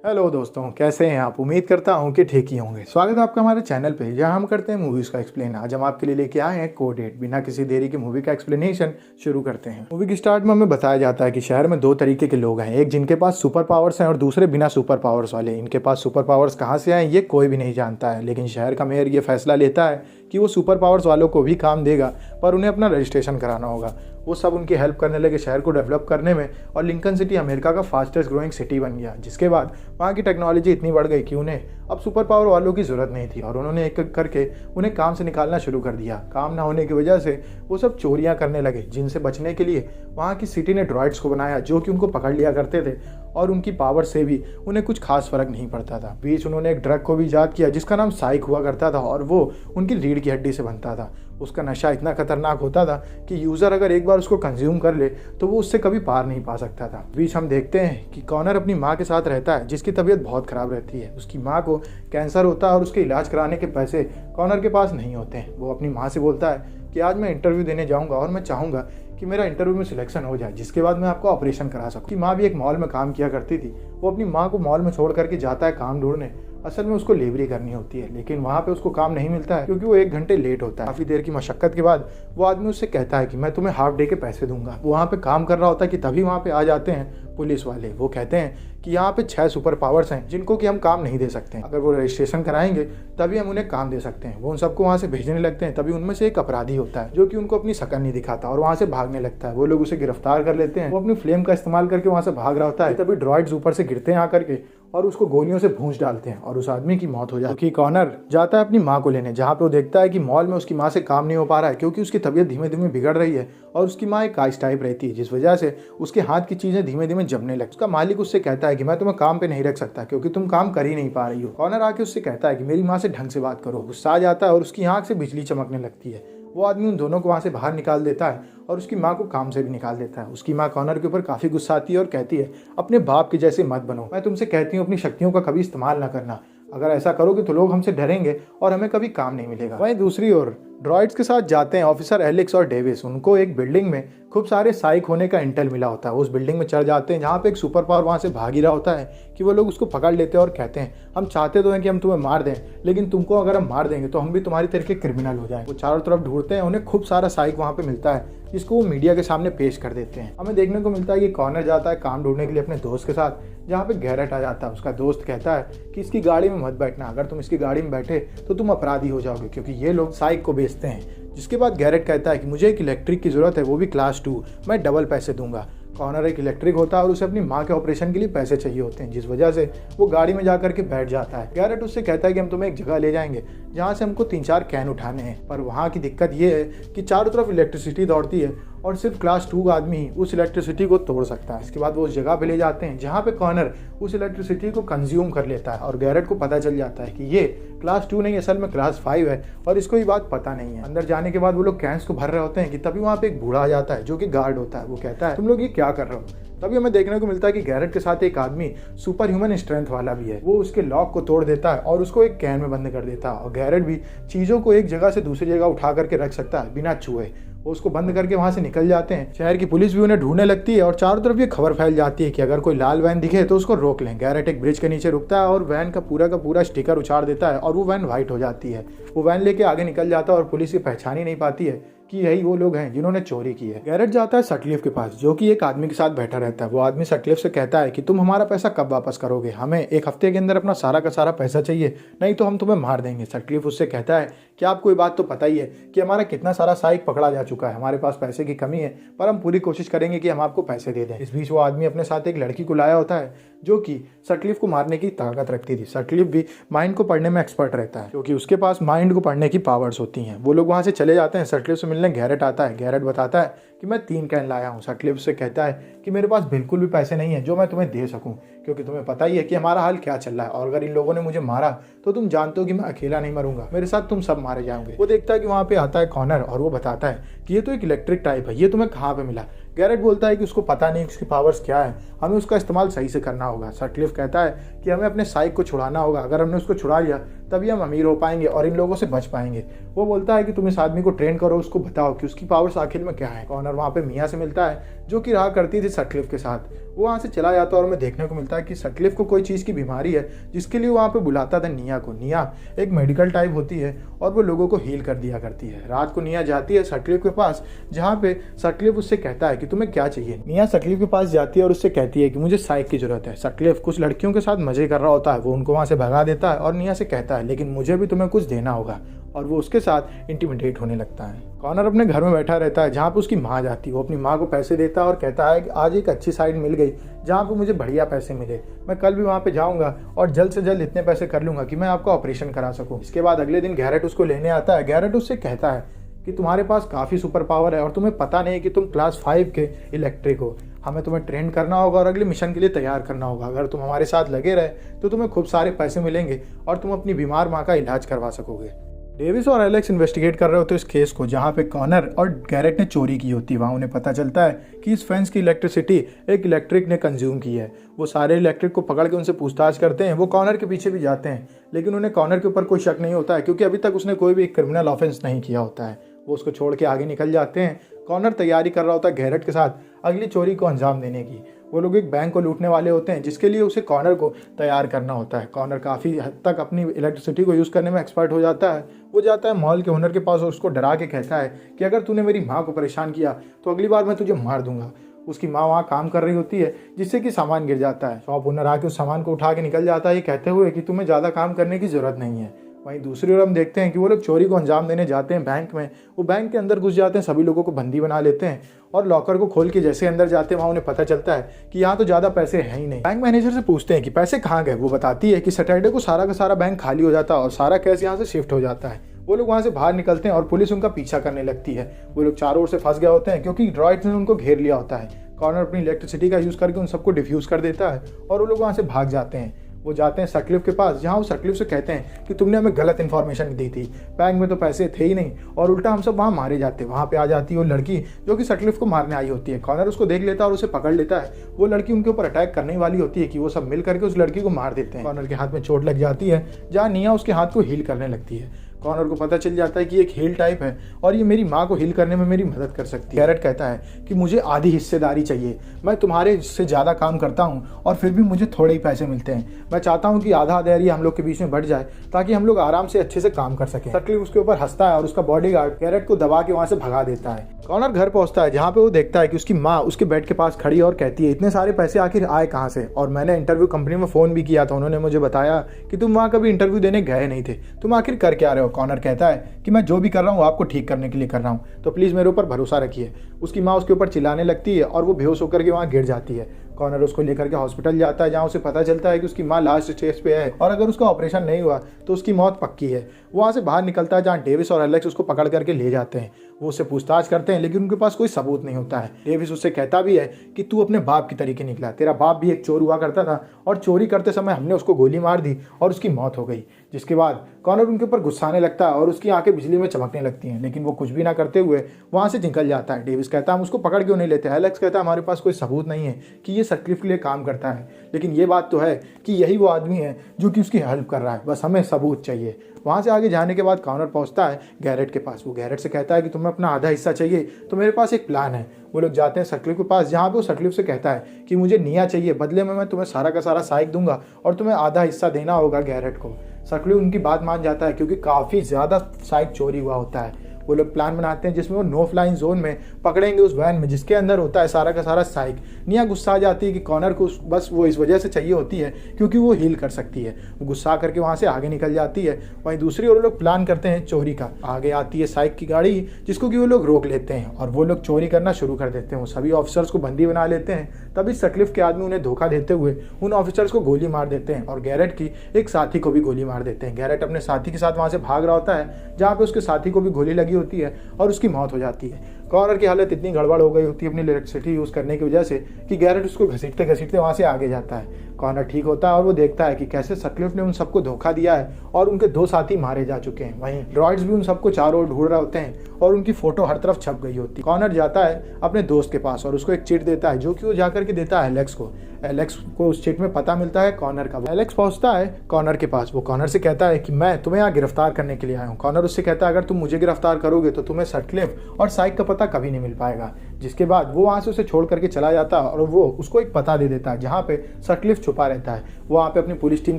Hello दोस्तों, कैसे हैं आप। उम्मीद करता हूं कि ठीक ही होंगे। स्वागत है आपका हमारे चैनल पे, जहां हम करते हैं मूवीज़ का एक्सप्लेन। आज हम आपके लिए लेके आए हैं कोड 8। बिना किसी देरी के मूवी का एक्सप्लेनेशन शुरू करते हैं। मूवी की स्टार्ट में हमें बताया जाता है कि शहर में दो तरीके के लोग हैं, एक जिनके पास सुपर पावर्स हैं और दूसरे बिना सुपर पावर्स वाले। इनके पास सुपर पावर्स कहाँ से आए ये कोई भी नहीं जानता है, लेकिन शहर का मेयर ये फैसला लेता है कि वो सुपर पावर्स वालों को भी काम देगा, पर उन्हें अपना रजिस्ट्रेशन कराना होगा। वो सब उनकी हेल्प करने लगे शहर को डेवलप करने में, और लिंकन सिटी अमेरिका का फास्टेस्ट ग्रोइंग सिटी बन गया। जिसके बाद वहाँ की टेक्नोलॉजी इतनी बढ़ गई कि उन्हें अब सुपर पावर वालों की ज़रूरत नहीं थी, और उन्होंने एक एक करके उन्हें काम से निकालना शुरू कर दिया। काम ना होने की वजह से वो सब चोरियाँ करने लगे, जिनसे बचने के लिए वहाँ की सिटी ने ड्रॉइड्स को बनाया, जो कि उनको पकड़ लिया करते थे, और उनकी पावर से भी उन्हें कुछ खास फर्क नहीं पड़ता था। बीच उन्होंने एक ड्रग को भी ईजाद किया जिसका नाम साइक हुआ करता था, और वो उनकी रीढ़ की हड्डी से बनता था। उसका नशा इतना खतरनाक होता था कि यूज़र अगर एक बार उसको कंज्यूम कर ले तो वो उससे कभी पार नहीं पा सकता था। बीच हम देखते हैं कि कॉनर अपनी माँ के साथ रहता है, जिसकी तबीयत बहुत ख़राब रहती है। उसकी माँ को कैंसर होता है और उसके इलाज कराने के पैसे कॉनर के पास नहीं होते हैं। वो अपनी माँ से बोलता है कि आज मैं इंटरव्यू देने जाऊँगा और मैं चाहूँगा कि मेरा इंटरव्यू में सिलेक्शन हो जाए, जिसके बाद मैं आपको ऑपरेशन करा सकूँ। कि माँ भी एक मॉल में काम किया करती थी। वो अपनी माँ को मॉल में छोड़ करके जाता है काम ढूंढने। असल में उसको लेबरी करनी होती है, लेकिन वहाँ पे उसको काम नहीं मिलता है क्योंकि वो 1 घंटे लेट होता है। काफ़ी देर की मशक्कत के बाद वो आदमी उससे कहता है कि मैं तुम्हें हाफ डे के पैसे दूंगा। वो वहाँ पे काम कर रहा होता है कि तभी वहाँ पे आ जाते हैं पुलिस वाले। वो कहते हैं कि यहाँ पे 6 सुपर पावर्स हैं जिनको कि हम काम नहीं दे सकते हैं। अगर वो रजिस्ट्रेशन कराएंगे तभी हम उन्हें काम दे सकते हैं। वो उन सबको वहाँ से भेजने लगते हैं। तभी उनमें से एक अपराधी होता है जो कि उनको अपनी शकल नहीं दिखाता और वहाँ से भागने लगता है। वो लोग उसे गिरफ्तार कर लेते हैं। वो अपनी फ्लेम का इस्तेमाल करके वहाँ से भाग रहा होता है, तभी ड्रॉइड्स ऊपर से गिरते हैं आकर के और उसको गोलियों से भूंज डालते हैं और उस आदमी की मौत हो जाती है। कॉनर जाता है अपनी माँ को लेने, जहाँ पे वो देखता है कि मॉल में उसकी माँ से काम नहीं हो पा रहा है क्योंकि उसकी तबीयत धीमे धीमे बिगड़ रही है और उसकी माँ एक काइस टाइप रहती है, जिस वजह से उसके हाथ की चीज़ें धीमे धीमे जमने लगती। उसका मालिक उससे कहता है कि मैं तुम्हें काम पे नहीं रख सकता क्योंकि तुम काम कर ही नहीं पा रही हो। कॉनर आके उससे कहता है कि मेरी माँ से ढंग से बात करो। गुस्सा आ जाता है और उसकी आँख से बिजली चमकने लगती है। वो आदमी उन दोनों को वहाँ से बाहर निकाल देता है और उसकी माँ को काम से भी निकाल देता है। उसकी माँ कॉनर के ऊपर काफ़ी गुस्सा आती है और कहती है अपने बाप के जैसे मत बनो। मैं तुमसे कहती हूँ अपनी शक्तियों का कभी इस्तेमाल ना करना। अगर ऐसा करोगे तो लोग हमसे डरेंगे और हमें कभी काम नहीं मिलेगा। वहीं दूसरी ओर ड्रॉइड्स के साथ जाते हैं ऑफिसर एलेक्स और डेविस। उनको एक बिल्डिंग में खूब सारे साइक होने का इंटेल मिला होता है। उस बिल्डिंग में चढ़ जाते हैं जहाँ पे एक सुपर पावर वहाँ से भाग ही रहा होता है कि वो लोग उसको पकड़ लेते हैं और कहते हैं हम चाहते तो हैं कि हम तुम्हें मार दें, लेकिन तुमको अगर हम मार देंगे तो हम भी तुम्हारी तरीके क्रिमिनल हो जाएं। वो चारों तरफ ढूंढते हैं, उन्हें खूब सारा साइक वहाँ पे मिलता है जिसको वो मीडिया के सामने पेश कर देते हैं। हमें देखने को मिलता है कि कॉनर जाता है काम ढूंढने के लिए अपने दोस्त के साथ, जहाँ पे गैरेट आ जाता है। उसका दोस्त कहता है कि इसकी गाड़ी में मत बैठना, अगर तुम इसकी गाड़ी में बैठे तो तुम अपराधी हो जाओगे क्योंकि ये लोग साइक को बेचते हैं। जिसके बाद गैरेट कहता है कि मुझे एक इलेक्ट्रिक की ज़रूरत है, वो भी क्लास 2, मैं डबल पैसे दूंगा। कॉनर एक इलेक्ट्रिक होता है और उसे अपनी माँ के ऑपरेशन के लिए पैसे चाहिए होते हैं, जिस वजह से वो गाड़ी में जाकर के बैठ जाता है। गैरेट उससे कहता है कि हम तुम्हें एक जगह ले जाएंगे जहाँ से हमको 3-4 कैन उठाने हैं, पर वहाँ की दिक्कत ये है कि चारों तरफ इलेक्ट्रिसिटी दौड़ती है और सिर्फ क्लास 2 का आदमी ही उस इलेक्ट्रिसिटी को तोड़ सकता है। इसके बाद वो उस जगह पे ले जाते हैं जहाँ पे कॉनर उस इलेक्ट्रिसिटी को कंज्यूम कर लेता है और गैरेट को पता चल जाता है कि ये क्लास 2 नहीं, असल में क्लास 5 है और इसको ये बात पता नहीं है। अंदर जाने के बाद वो लोग कैंस को भर रहे होते हैं कि तभी वहाँ पे एक बूढ़ा आ जाता है जो कि गार्ड होता है। वो कहता है तुम लोग ये क्या कर रहे हो। तभी हमें देखने को मिलता है कि गैरेट के साथ एक आदमी सुपर ह्यूमन स्ट्रेंथ वाला भी है। वो उसके लॉक को तोड़ देता है और उसको एक कैन में बंद कर देता है, और गैरेट भी चीज़ों को एक जगह से दूसरी जगह उठा करके रख सकता है बिना छुए। वो उसको बंद करके वहाँ से निकल जाते हैं। शहर की पुलिस भी उन्हें ढूंढने लगती है और चारों तरफ ये खबर फैल जाती है कि अगर कोई लाल वैन दिखे तो उसको रोक लें। गैरेट एक ब्रिज के नीचे रुकता है और वैन का पूरा स्टिकर उछाड़ देता है और वो वैन वाइट हो जाती है। वो वैन लेके आगे निकल जाता है और पुलिस ये पहचान ही नहीं पाती है कि यही वो लोग हैं जिन्होंने चोरी की है। गैरेट जाता है सटक्लिफ के पास, जो कि एक आदमी के साथ बैठा रहता है। वो आदमी सटक्लिफ से कहता है कि तुम हमारा पैसा कब वापस करोगे, हमें 1 हफ्ते के अंदर अपना सारा का सारा पैसा चाहिए, नहीं तो हम तुम्हें मार देंगे। सटक्लिफ उससे कहता है कि आपको ये बात तो पता ही है कि हमारा कितना सारा साइक पकड़ा जा चुका है, हमारे पास पैसे की कमी है, पर हम पूरी कोशिश करेंगे कि हम आपको पैसे दे दें। इस बीच वो आदमी अपने साथ एक लड़की को लाया होता है जो कि सटक्लिफ को मारने की ताकत रखती थी। सटक्लिफ भी माइंड को पढ़ने में एक्सपर्ट रहता है क्योंकि उसके पास माइंड को पढ़ने की पावर्स होती हैं। वो लोग वहाँ से चले जाते हैं। सटक्लिफ से मिलने गैरेट आता है। गैरेट बताता है कि मैं 3 कैन लाया हूँ। सटक्लिफ से कहता है कि मेरे पास बिल्कुल भी पैसे नहीं है जो मैं तुम्हें दे सकूँ, क्योंकि तुम्हें पता ही है कि हमारा हाल क्या चल रहा है और अगर इन लोगों ने मुझे मारा तो तुम जानते हो कि मैं अकेला नहीं मरूंगा, मेरे साथ तुम सब मारे जाओगे। वो देखता है कि वहाँ पे आता है कॉनर और वो बताता है कि ये तो एक इलेक्ट्रिक टाइप है, ये तुम्हें कहाँ पे मिला। गैरेट बोलता है कि उसको पता नहीं उसकी पावर्स क्या है, हमें उसका इस्तेमाल सही से करना होगा। सटक्लिफ कहता है कि हमें अपने साइक को छुड़ाना होगा, अगर हमने उसको छुड़ा लिया तभी हम अमीर हो पाएंगे और इन लोगों से बच पाएंगे। वो बोलता है कि तुम इस आदमी को ट्रेन करो, उसको बताओ कि उसकी पावर्स आखिर में क्या है। कॉनर वहाँ पे मिया से मिलता है जो कि रहा करती थी सटक्लिफ के साथ। वो वहाँ से चला जाता है और हमें देखने को मिलता है कि सटक्लिफ को कोई चीज़ की बीमारी है जिसके लिए वहाँ पे बुलाता था निया को। निया एक मेडिकल टाइप होती है और वो लोगों को हील कर दिया करती है। रात को निया जाती है सटक्लिफ के पास, जहाँ पे सटक्लिफ उससे कहता है कि तुम्हें क्या चाहिए। निया सटक्लिफ के पास जाती है और उससे कहती है कि मुझे साइक की जरूरत है। सटक्लिफ कुछ लड़कियों के साथ मजे कर रहा होता है, वो उनको वहाँ से भगा देता है और निया से कहता है लेकिन मुझे भी तुम्हें कुछ देना होगा, और वो उसके साथ इंटिमिडेट होने लगता है। कॉनर अपने घर में बैठा रहता है जहाँ पे उसकी माँ जाती है। वो अपनी माँ को पैसे देता है और कहता है कि आज एक अच्छी साइड मिल गई जहाँ पे मुझे बढ़िया पैसे मिले, मैं कल भी वहाँ पे जाऊँगा और जल्द से जल्द इतने पैसे कर लूँगा कि मैं आपका ऑपरेशन करा सकूँ। इसके बाद अगले दिन गैरेट उसको लेने आता है। गैरेट उससे कहता है कि तुम्हारे पास काफ़ी सुपर पावर है और तुम्हें पता नहीं है कि तुम क्लास 5 के इलेक्ट्रिक हो, हमें तुम्हें ट्रेन करना होगा और अगले मिशन के लिए तैयार करना होगा। अगर तुम हमारे साथ लगे रहे तो तुम्हें खूब सारे पैसे मिलेंगे और तुम अपनी बीमार माँ का इलाज करवा सकोगे। डेविस और एलेक्स इन्वेस्टिगेट कर रहे होते इस केस को जहाँ पे कॉनर और गैरेट ने चोरी की होती है। वहाँ उन्हें पता चलता है कि इस फेंस की इलेक्ट्रिसिटी एक इलेक्ट्रिक ने कंज्यूम की है। वो सारे इलेक्ट्रिक को पकड़ के उनसे पूछताछ करते हैं। वो कॉनर के पीछे भी जाते हैं लेकिन उन्हें कॉनर के ऊपर कोई शक नहीं होता है क्योंकि अभी तक उसने कोई भी क्रिमिनल ऑफेंस नहीं किया होता है। वो उसको छोड़ के आगे निकल जाते हैं। कॉनर तैयारी कर रहा होता है गैरेट के साथ अगली चोरी को अंजाम देने की। वो लोग एक बैंक को लूटने वाले होते हैं जिसके लिए उसे कॉनर को तैयार करना होता है। कॉनर काफ़ी हद तक अपनी इलेक्ट्रिसिटी को यूज़ करने में एक्सपर्ट हो जाता है। वो जाता है मॉल के ओनर के पास और उसको डरा के कहता है कि अगर तूने मेरी माँ को परेशान किया तो अगली बार मैं तुझे मार दूंगा। उसकी माँ वहाँ काम कर रही होती है जिससे कि सामान गिर जाता है। शॉप ओनर आके उस सामान को उठा के निकल जाता है ये कहते हुए कि तुम्हें ज़्यादा काम करने की ज़रूरत नहीं है। वहीं दूसरी ओर हम देखते हैं कि वो लोग चोरी को अंजाम देने जाते हैं बैंक में। वो बैंक के अंदर घुस जाते हैं, सभी लोगों को बंदी बना लेते हैं और लॉकर को खोल के जैसे अंदर जाते हैं वहाँ उन्हें पता चलता है कि यहाँ तो ज़्यादा पैसे हैं ही नहीं। बैंक मैनेजर से पूछते हैं कि पैसे कहाँ गए। वो बताती है कि सैटरडे को सारा का सारा बैंक खाली हो जाता है और सारा कैश यहाँ से शिफ्ट हो जाता है। वो लोग वहाँ से बाहर निकलते हैं और पुलिस उनका पीछा करने लगती है। वो लोग चारों ओर से फंस गए होते हैं क्योंकि ड्रॉइड्स ने उनको घेर लिया होता है। कॉर्नर अपनी इलेक्ट्रिसिटी का यूज़ करके उन सबको डिफ्यूज़ कर देता है और वो लोग वहाँ से भाग जाते हैं। वो जाते हैं सटक्लिफ के पास जहाँ वो सटक्लिफ से कहते हैं कि तुमने हमें गलत इन्फॉर्मेशन दी थी, बैंक में तो पैसे थे ही नहीं और उल्टा हम सब वहाँ मारे जाते। वहाँ पे आ जाती है वो लड़की जो कि सटक्लिफ को मारने आई होती है। कॉर्नर उसको देख लेता है और उसे पकड़ लेता है। वो लड़की उनके ऊपर अटैक करने वाली होती है कि वो सब मिल करके उस लड़की को मार देते हैं। कॉर्नर के हाथ में चोट लग जाती है जहाँ निया उसके हाथ को हील करने लगती है। कॉर्नर को पता चल जाता है कि एक हील टाइप है और ये मेरी माँ को हील करने में मेरी मदद कर सकती है। गैरेट कहता है कि मुझे आधी हिस्सेदारी चाहिए, मैं तुम्हारे से ज़्यादा काम करता हूँ और फिर भी मुझे थोड़े ही पैसे मिलते हैं। मैं चाहता हूँ कि आधा आधा एरिया हम लोग के बीच में बढ़ जाए ताकि हम लोग आराम से अच्छे से काम कर सकें। सटक्लिफ उसके ऊपर हंसता है और उसका बॉडीगार्ड गैरेट को दबा के वहाँ से भगा देता है। कॉर्नर घर पहुँचता है जहाँ पे वो देखता है कि उसकी माँ उसके बेड के पास खड़ी और कहती है इतने सारे पैसे आखिर आए कहाँ से, और मैंने इंटरव्यू कंपनी में फ़ोन भी किया था, उन्होंने मुझे बताया कि तुम वहाँ कभी इंटरव्यू देने गए नहीं थे, तुम आखिर कर क्या रहे हो। कॉर्नर कहता है कि मैं जो भी कर रहा हूँ आपको ठीक करने के लिए कर रहा हूँ, तो प्लीज़ मेरे ऊपर भरोसा रखिए। उसकी माँ उसके ऊपर चिल्लाने लगती है और वो बेहोश होकर के वहाँ गिर जाती है। कॉर्नर उसको लेकर के हॉस्पिटल जाता है जहाँ उसे पता चलता है कि उसकी माँ लास्ट स्टेज पे है और अगर उसका ऑपरेशन नहीं हुआ तो उसकी मौत पक्की है। वो वहाँ से बाहर निकलता है जहाँ डेविस और एलेक्स उसको पकड़ करके ले जाते हैं। वो उससे पूछताछ करते हैं लेकिन उनके पास कोई सबूत नहीं होता है। डेविस उससे कहता भी है कि तू अपने बाप की तरीके निकला, तेरा बाप भी एक चोर हुआ करता था और चोरी करते समय हमने उसको गोली मार दी और उसकी मौत हो गई। जिसके बाद कॉर्नर उनके ऊपर गुस्साने लगता है और उसकी आंखें बिजली में चमकने लगती हैं, लेकिन वो कुछ भी ना करते हुए वहाँ से निकल जाता है। डेविस कहता है हम उसको पकड़ क्यों नहीं लेते। एलेक्स कहता है हमारे पास कोई सबूत नहीं है कि ये सटक्लिफ के लिए काम करता है, लेकिन ये बात तो है कि यही वो आदमी है जो कि उसकी हेल्प कर रहा है, बस हमें सबूत चाहिए। वहाँ से आगे जाने के बाद कॉर्नर पहुँचता है गैरेट के पास। वो गैरेट से कहता है कि तुम्हें अपना आधा हिस्सा चाहिए तो मेरे पास एक प्लान है। वो लोग जाते हैं सटक्लिफ के पास जहाँ पे वो सटक्लिफ से कहता है कि मुझे निया चाहिए, बदले में मैं तुम्हें सारा का सारा साइक दूंगा और तुम्हें आधा हिस्सा देना होगा गैरेट को। सटक्लिफ उनकी बात मान जाता है क्योंकि काफ़ी ज़्यादा साइक चोरी हुआ होता है। वो लोग प्लान बनाते हैं जिसमें वो नो फ्लाइंग जोन में पकड़ेंगे उस वैन में जिसके अंदर होता है सारा का सारा साइक। निया गुस्सा आ जाती है कि कॉर्नर को बस वो इस वजह से चाहिए होती है क्योंकि वो हील कर सकती है। वो गुस्सा करके वहाँ से आगे निकल जाती है। वहीं दूसरी ओर लोग प्लान करते हैं चोरी का। आगे आती है साइक की गाड़ी जिसको कि वो लोग रोक लेते हैं और वो लोग चोरी करना शुरू कर देते हैं। वो सभी ऑफिसर्स को बंदी बना लेते हैं। तभी सटक्लिफ के आदमी उन्हें धोखा देते हुए उन ऑफिसर्स को गोली मार देते हैं और गैरेट की एक साथी को भी गोली मार देते हैं। गैरेट अपने साथी के साथ वहाँ से भाग रहा होता है जहाँ पे उसके साथी को भी गोली लगी होती है और उसकी मौत हो जाती है। कॉर्नर की हालत इतनी गड़बड़ हो गई होती है अपनी इलेक्ट्रिसिटी यूज़ करने की वजह से कि गैरेट उसको घसीटते घसीटते वहाँ से आगे जाता है। कॉनर ठीक होता है और वो देखता है कि कैसे सटक्लिफ ने उन सबको धोखा दिया है और उनके 2 साथी मारे जा चुके हैं। वहीं ड्रॉइड्स भी उन सबको चारों ओर ढूंढ रहे होते हैं और उनकी फोटो हर तरफ छप गई होती है। कॉनर जाता है अपने दोस्त के पास और उसको एक चिट देता है, जो कि वो जाकर के देता है एलेक्स को। एलेक्स को उस चिट में पता मिलता है कॉनर का। एलेक्स पहुंचता है कॉनर के पास। वो कॉनर से कहता है कि मैं तुम्हें यहाँ गिरफ्तार करने के लिए आया हूँ। कॉनर उससे कहता है अगर तुम मुझे गिरफ्तार करोगे तो तुम्हें सटक्लिफ और साइक का पता कभी नहीं मिल पाएगा। जिसके बाद वो वहाँ से उसे छोड़ करके चला जाता है और वो उसको एक पता दे देता है जहाँ पे सटक्लिफ छुपा रहता है। वो वहाँ पे अपनी पुलिस टीम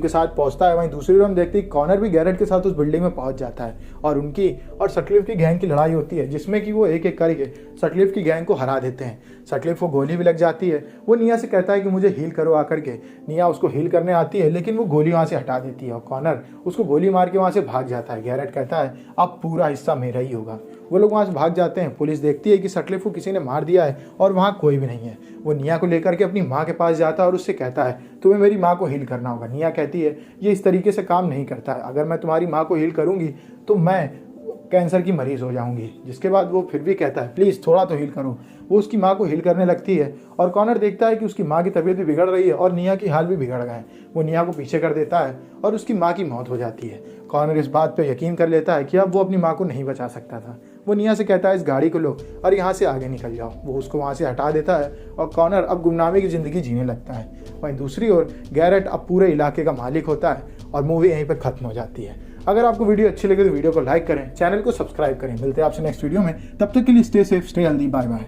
के साथ पहुंचता है। वहीं दूसरी ओर हम देखते हैं कॉनर भी गैरेट के साथ उस बिल्डिंग में पहुंच जाता है और उनकी और सटक्लिफ की गैंग की लड़ाई होती है, जिसमें कि वो एक एक करके सटक्लिफ की गैंग को हरा देते हैं। सटक्लिफ को गोली भी लग जाती है। वो निया से कहता है कि मुझे हील करो आकर के। निया उसको हील करने आती है, लेकिन वो गोली वहाँ से हटा देती है और कॉनर उसको गोली मार के वहाँ से भाग जाता है। गैरेट कहता है अब पूरा हिस्सा मेरा ही होगा। वो लोग वहाँ से भाग जाते हैं। पुलिस देखती है कि सटक्लिफ को किसी ने मार दिया है और वहाँ कोई भी नहीं है। वो निया को लेकर के अपनी माँ के पास जाता है और उससे कहता है तुम्हें मेरी माँ को हील करना होगा। निया कहती है ये इस तरीके से काम नहीं करता है, अगर मैं तुम्हारी माँ को हील करूँगी तो मैं कैंसर की मरीज हो जाऊंगी। जिसके बाद वो फिर भी कहता है प्लीज़ थोड़ा तो हील करो। वो उसकी माँ को हील करने लगती है और कॉनर देखता है कि उसकी माँ की तबीयत भी बिगड़ रही है और निया की हाल भी बिगड़ गए। वो निया को पीछे कर देता है और उसकी माँ की मौत हो जाती है। कॉनर इस बात पे यकीन कर लेता है कि अब वो अपनी माँ को नहीं बचा सकता था। वो निया से कहता है इस गाड़ी को लो और यहाँ से आगे निकल जाओ। वो उसको वहाँ से हटा देता है और कॉनर अब गुमनामी की ज़िंदगी जीने लगता है। वहीं दूसरी ओर गैरेट अब पूरे इलाके का मालिक होता है और मूवी यहीं पर ख़त्म हो जाती है। अगर आपको वीडियो अच्छी लगे तो वीडियो को लाइक करें, चैनल को सब्सक्राइब करें। मिलते हैं आपसे नेक्स्ट वीडियो में, तब तक के लिए stay safe, stay healthy, bye bye.